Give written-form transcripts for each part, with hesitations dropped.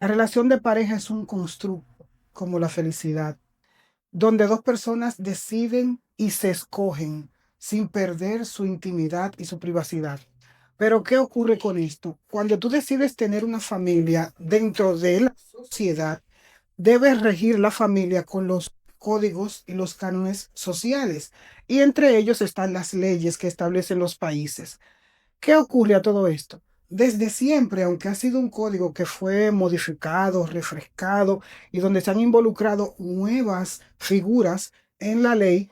La relación de pareja es un constructo, como la felicidad, donde dos personas deciden y se escogen sin perder su intimidad y su privacidad. Pero ¿qué ocurre con esto? Cuando tú decides tener una familia dentro de la sociedad, debes regir la familia con los códigos y los cánones sociales, y entre ellos están las leyes que establecen los países. ¿Qué ocurre a todo esto? Desde siempre, aunque ha sido un código que fue modificado, refrescado y donde se han involucrado nuevas figuras en la ley,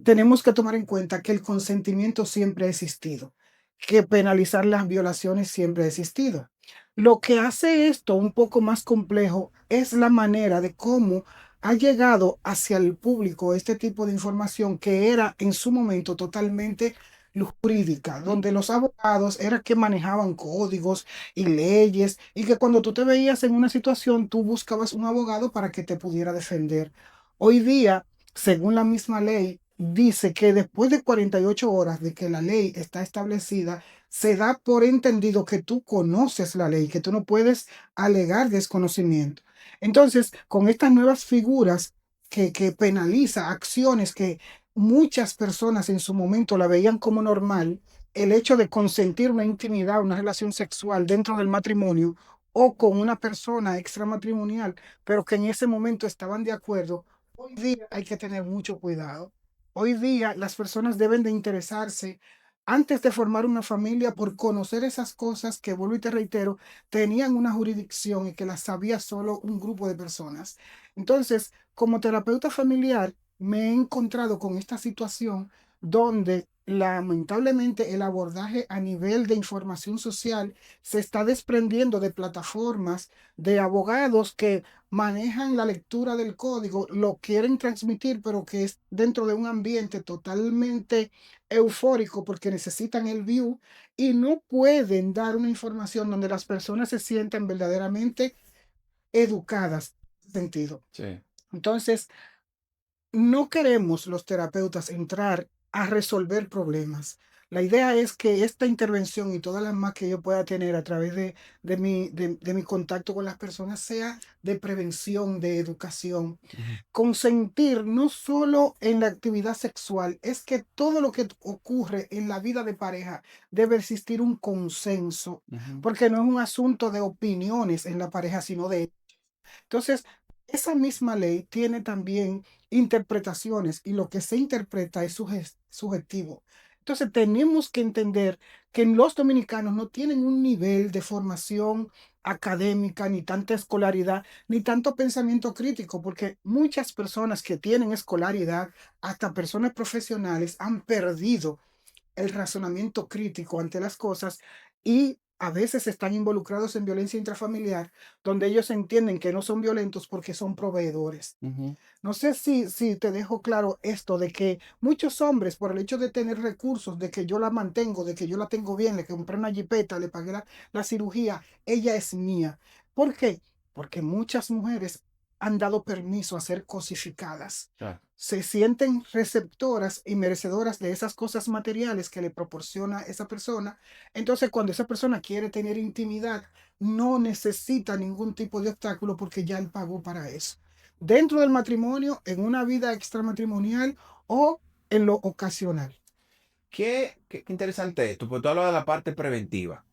tenemos que tomar en cuenta que el consentimiento siempre ha existido, que penalizar las violaciones siempre ha existido. Lo que hace esto un poco más complejo es la manera de cómo ha llegado hacia el público este tipo de información que era en su momento totalmente jurídica, donde los abogados era que manejaban códigos y leyes y que cuando tú te veías en una situación, tú buscabas un abogado para que te pudiera defender. Hoy día, según la misma ley, dice que después de 48 horas de que la ley está establecida, se da por entendido que tú conoces la ley, que tú no puedes alegar desconocimiento. Entonces, con estas nuevas figuras que penaliza acciones que muchas personas en su momento la veían como normal, el hecho de consentir una intimidad, una relación sexual dentro del matrimonio o con una persona extramatrimonial, pero que en ese momento estaban de acuerdo, hoy día hay que tener mucho cuidado. Hoy día las personas deben de interesarse antes de formar una familia por conocer esas cosas que, vuelvo y te reitero, tenían una jurisdicción y que las sabía solo un grupo de personas. Entonces, como terapeuta familiar, me he encontrado con esta situación donde lamentablemente el abordaje a nivel de información social se está desprendiendo de plataformas de abogados que manejan la lectura del código, lo quieren transmitir, pero que es dentro de un ambiente totalmente eufórico porque necesitan el view y no pueden dar una información donde las personas se sientan verdaderamente educadas en ese sentido. Sí. Entonces, no queremos los terapeutas entrar a resolver problemas. La idea es que esta intervención y todas las más que yo pueda tener a través de mi contacto con las personas sea de prevención, de educación. Ujú, Consentir no solo en la actividad sexual, es que todo lo que ocurre en la vida de pareja debe existir un consenso, ujú. porque no es un asunto de opiniones en la pareja, sino de entonces, esa misma ley tiene también interpretaciones y lo que se interpreta es subjetivo. Entonces, tenemos que entender que los dominicanos no tienen un nivel de formación académica, ni tanta escolaridad, ni tanto pensamiento crítico, porque muchas personas que tienen escolaridad, hasta personas profesionales, han perdido el razonamiento crítico ante las cosas y a veces están involucrados en violencia intrafamiliar, donde ellos entienden que no son violentos porque son proveedores. Ujú. No sé si te dejo claro esto de que muchos hombres, por el hecho de tener recursos, de que yo la mantengo, de que yo la tengo bien, le compré una jipeta, le pagué la cirugía, ella es mía. ¿Por qué? Porque muchas mujeres han dado permiso a ser cosificadas. Claro. Se sienten receptoras y merecedoras de esas cosas materiales que le proporciona esa persona. Entonces, cuando esa persona quiere tener intimidad, no necesita ningún tipo de obstáculo porque ya él pagó para eso dentro del matrimonio, en una vida extramatrimonial o en lo ocasional. Qué interesante esto, porque tú hablas de la parte preventiva.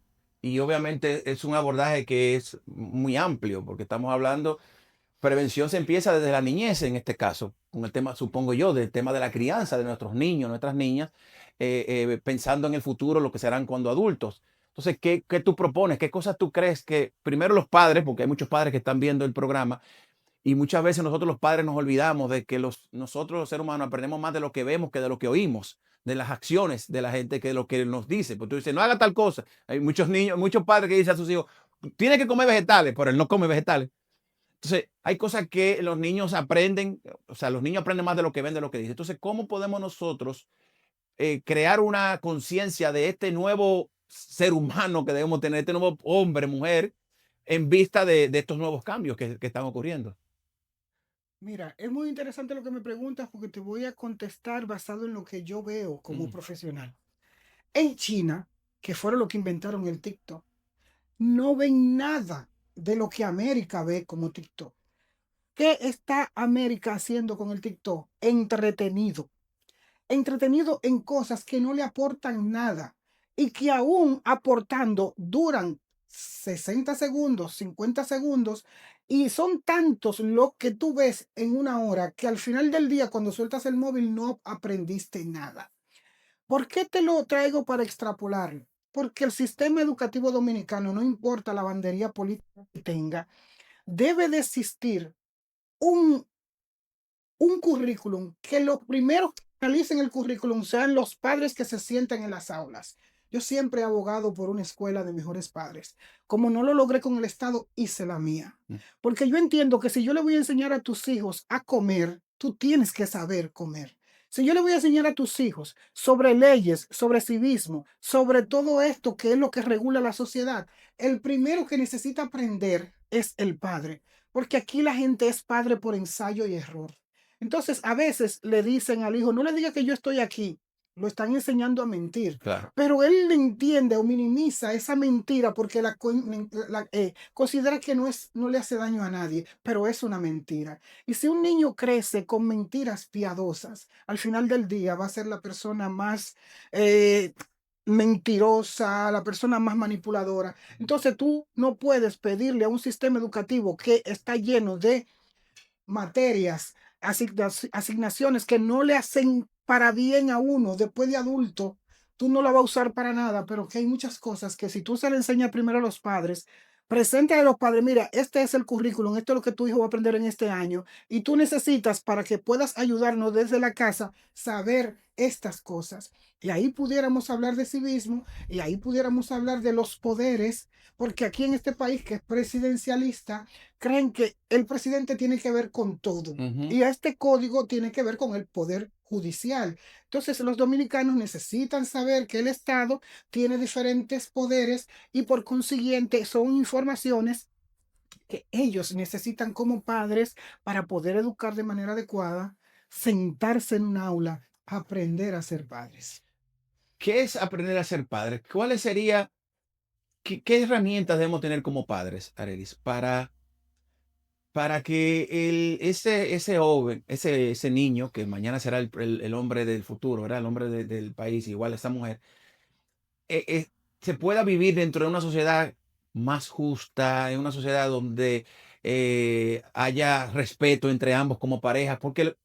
Y obviamente es un abordaje que es muy amplio, porque estamos hablando, prevención se empieza desde la niñez en este caso, con el tema, supongo yo, del tema de la crianza de nuestros niños, nuestras niñas, pensando en el futuro, lo que serán cuando adultos. Entonces, ¿qué tú propones? ¿Qué cosas tú crees que, primero los padres, porque hay muchos padres que están viendo el programa, y muchas veces nosotros los padres nos olvidamos de que nosotros los seres humanos aprendemos más de lo que vemos que de lo que oímos, de las acciones de la gente que de lo que nos dice. Porque tú dices, no haga tal cosa. Hay muchos niños, muchos padres que dicen a sus hijos, tiene que comer vegetales, pero él no come vegetales. Entonces, hay cosas que los niños aprenden, o sea, los niños aprenden más de lo que ven, de lo que dicen. Entonces, ¿cómo podemos nosotros crear una conciencia de este nuevo ser humano que debemos tener, este nuevo hombre, mujer, en vista de estos nuevos cambios que están ocurriendo? Mira, es muy interesante lo que me preguntas porque te voy a contestar basado en lo que yo veo como Ujú. profesional. En China, que fueron los que inventaron el TikTok, no ven nada de lo que América ve como TikTok. ¿Qué está América haciendo con el TikTok? Entretenido. Entretenido en cosas que no le aportan nada y que aún aportando duran 60 segundos, 50 segundos y son tantos lo que tú ves en una hora que al final del día cuando sueltas el móvil no aprendiste nada. ¿Por qué te lo traigo para extrapolarlo? Porque el sistema educativo dominicano, no importa la bandería política que tenga, debe de existir un currículum, que los primeros que realicen el currículum sean los padres que se sientan en las aulas. Yo siempre he abogado por una escuela de mejores padres. Como no lo logré con el Estado, hice la mía. Mm. Porque yo entiendo que si yo le voy a enseñar a tus hijos a comer, tú tienes que saber comer. Si yo le voy a enseñar a tus hijos sobre leyes, sobre civismo, sobre todo esto que es lo que regula la sociedad, el primero que necesita aprender es el padre. Porque aquí la gente es padre por ensayo y error. Entonces, a veces le dicen al hijo, no le diga que yo estoy aquí, lo están enseñando a mentir, Claro. pero él le entiende o minimiza esa mentira porque considera que no le hace daño a nadie, pero es una mentira. Y si un niño crece con mentiras piadosas, al final del día va a ser la persona más eh, mentirosa, la persona más manipuladora. Entonces tú no puedes pedirle a un sistema educativo que está lleno de materias, asignaciones que no le hacen para bien a uno después de adulto, tú no la vas a usar para nada, pero que hay muchas cosas que si tú se le enseñas primero a los padres, presente a los padres, mira, este es el currículum, esto es lo que tu hijo va a aprender en este año, y tú necesitas para que puedas ayudarnos desde la casa saber estas cosas. Y ahí pudiéramos hablar de civismo, y ahí pudiéramos hablar de los poderes, porque aquí en este país que es presidencialista, creen que el presidente tiene que ver con todo Ujú. y este código tiene que ver con el poder judicial. Entonces, los dominicanos necesitan saber que el Estado tiene diferentes poderes y por consiguiente son informaciones que ellos necesitan como padres para poder educar de manera adecuada, sentarse en un aula, aprender a ser padres. ¿Qué es aprender a ser padre? ¿Cuáles sería, qué herramientas debemos tener como padres, Arelis, para que ese joven, ese niño, que mañana será el hombre del futuro, ¿verdad? El hombre del país, igual esa mujer, eh, eh, se pueda vivir dentro de una sociedad más justa, en una sociedad donde haya respeto entre ambos como pareja? Porque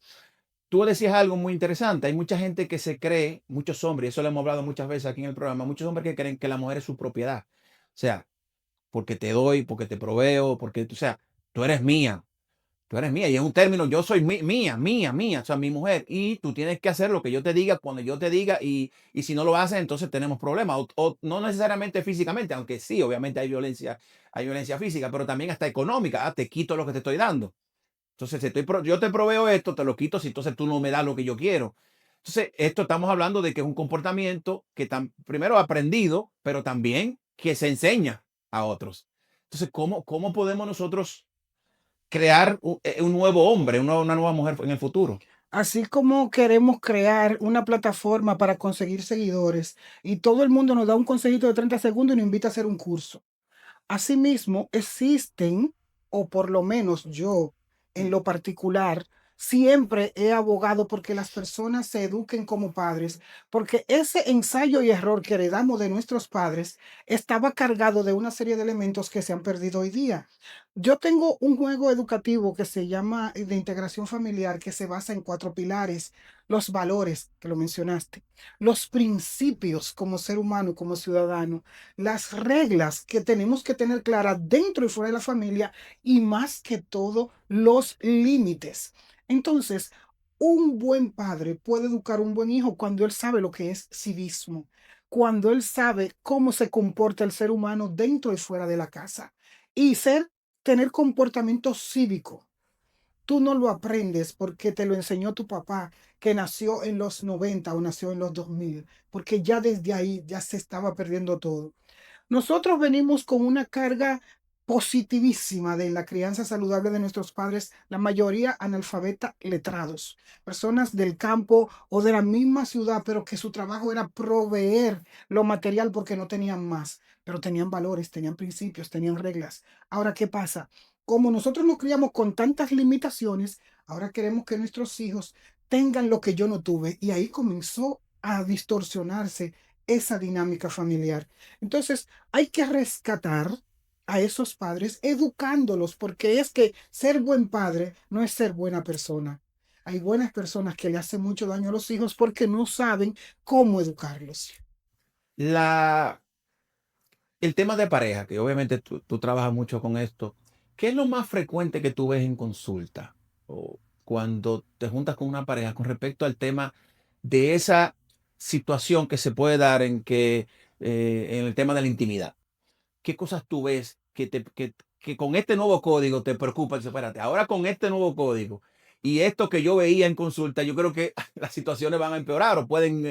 tú decías algo muy interesante. Hay mucha gente que se cree, muchos hombres, y eso lo hemos hablado muchas veces aquí en el programa, muchos hombres que creen que la mujer es su propiedad. O sea, porque te doy, porque te proveo, porque, o sea, tú eres mía. Tú eres mía, y es un término, yo soy mía, o sea, mi mujer, y tú tienes que hacer lo que yo te diga cuando yo te diga, y si no lo haces, entonces tenemos problemas, o no necesariamente físicamente, aunque sí, obviamente hay violencia física, pero también hasta económica. Te quito lo que te estoy dando. Entonces, si yo te proveo esto, te lo quito si entonces tú no me das lo que yo quiero. Entonces, esto estamos hablando de que es un comportamiento que primero aprendido, pero también que se enseña a otros. Entonces, ¿cómo podemos nosotros crear un nuevo hombre, una nueva mujer en el futuro? Así como queremos crear una plataforma para conseguir seguidores y todo el mundo nos da un consejito de 30 segundos y nos invita a hacer un curso. Asimismo, existen, o por lo menos yo en lo particular, siempre he abogado porque las personas se eduquen como padres, porque ese ensayo y error que heredamos de nuestros padres estaba cargado de una serie de elementos que se han perdido hoy día. Yo tengo un juego educativo que se llama de integración familiar que se basa en cuatro pilares: los valores, que lo mencionaste, los principios como ser humano y como ciudadano, las reglas que tenemos que tener claras dentro y fuera de la familia y más que todo los límites. Entonces, un buen padre puede educar a un buen hijo cuando él sabe lo que es civismo, cuando él sabe cómo se comporta el ser humano dentro y fuera de la casa y tener comportamiento cívico. Tú no lo aprendes porque te lo enseñó tu papá, que nació en los 90 o nació en los 2000, porque ya desde ahí ya se estaba perdiendo todo. Nosotros venimos con una carga positivísima de la crianza saludable de nuestros padres, la mayoría analfabeta letrados, personas del campo o de la misma ciudad, pero que su trabajo era proveer lo material porque no tenían más. pero tenían valores, tenían principios, tenían reglas. Ahora, ¿qué pasa? Como nosotros nos criamos con tantas limitaciones, ahora queremos que nuestros hijos tengan lo que yo no tuve. Y ahí comenzó a distorsionarse esa dinámica familiar. Entonces, hay que rescatar a esos padres educándolos, porque es que ser buen padre no es ser buena persona. Hay buenas personas que le hacen mucho daño a los hijos porque no saben cómo educarlos. La, el tema de pareja, que obviamente tú trabajas mucho con esto, ¿qué es lo más frecuente que tú ves en consulta o cuando te juntas con una pareja con respecto al tema de esa situación que se puede dar en el tema de la intimidad? ¿Qué cosas tú ves que con este nuevo código te preocupan? Dices, espérate, ahora con este nuevo código y esto que yo veía en consulta, yo creo que las situaciones van a empeorar o pueden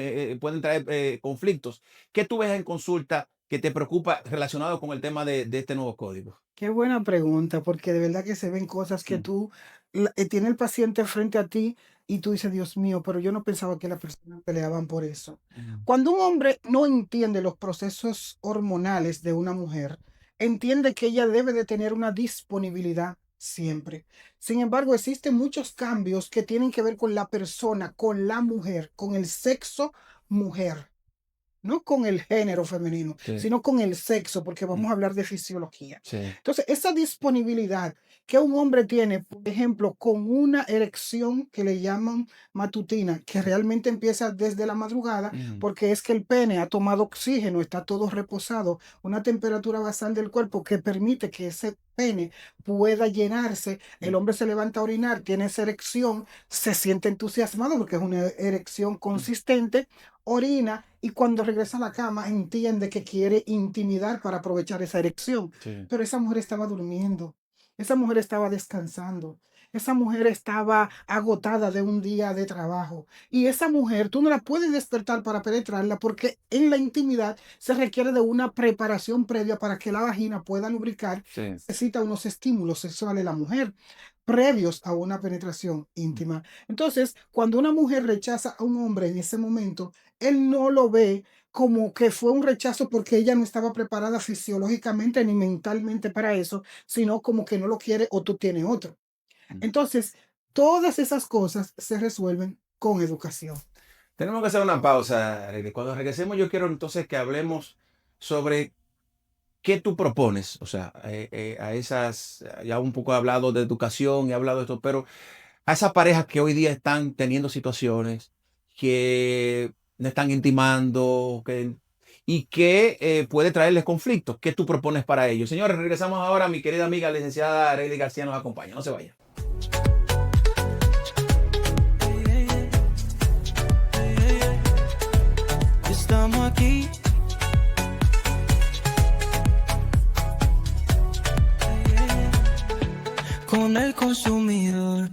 traer conflictos. ¿Qué tú ves en consulta que te preocupa relacionado con el tema de este nuevo código? Qué buena pregunta, porque de verdad que se ven cosas que Mm, tú tiene el paciente frente a ti y tú dices, Dios mío, pero yo no pensaba que las personas peleaban por eso. mm, Cuando un hombre no entiende los procesos hormonales de una mujer, entiende que ella debe de tener una disponibilidad siempre. Sin embargo, existen muchos cambios que tienen que ver con la persona, con la mujer, con el sexo mujer. No con el género femenino, sí, sino con el sexo, porque mm, vamos a hablar de fisiología. sí, Entonces, esa disponibilidad que un hombre tiene, por ejemplo, con una erección que le llaman matutina, que realmente empieza desde la madrugada, mm, porque es que el pene ha tomado oxígeno, está todo reposado, una temperatura basal del cuerpo que permite que ese pene pueda llenarse, el mm, hombre se levanta a orinar, tiene esa erección, se siente entusiasmado porque es una erección mm, consistente, orina y cuando regresa a la cama entiende que quiere intimidar para aprovechar esa erección. sí, Pero esa mujer estaba durmiendo, esa mujer estaba descansando, esa mujer estaba agotada de un día de trabajo. Y esa mujer tú no la puedes despertar para penetrarla porque en la intimidad se requiere de una preparación previa para que la vagina pueda lubricar. sí, Necesita unos estímulos sexuales la mujer previos a una penetración mm, íntima. Entonces, cuando una mujer rechaza a un hombre en ese momento, él no lo ve como que fue un rechazo porque ella no estaba preparada fisiológicamente ni mentalmente para eso, sino como que no lo quiere o tú tienes otro. mm. Entonces, todas esas cosas se resuelven con educación. Tenemos que hacer una pausa, Arely. Cuando regresemos, yo quiero entonces que hablemos sobre qué tú propones. O sea, a esas, ya un poco he hablado de educación, he hablado de esto, pero a esas parejas que hoy día están teniendo situaciones que no están intimando y que puede traerles conflictos. ¿Qué tú propones para ellos? Señores, regresamos ahora. Mi querida amiga licenciada Arely García nos acompaña. No se vaya. Estamos aquí. Con el consumidor.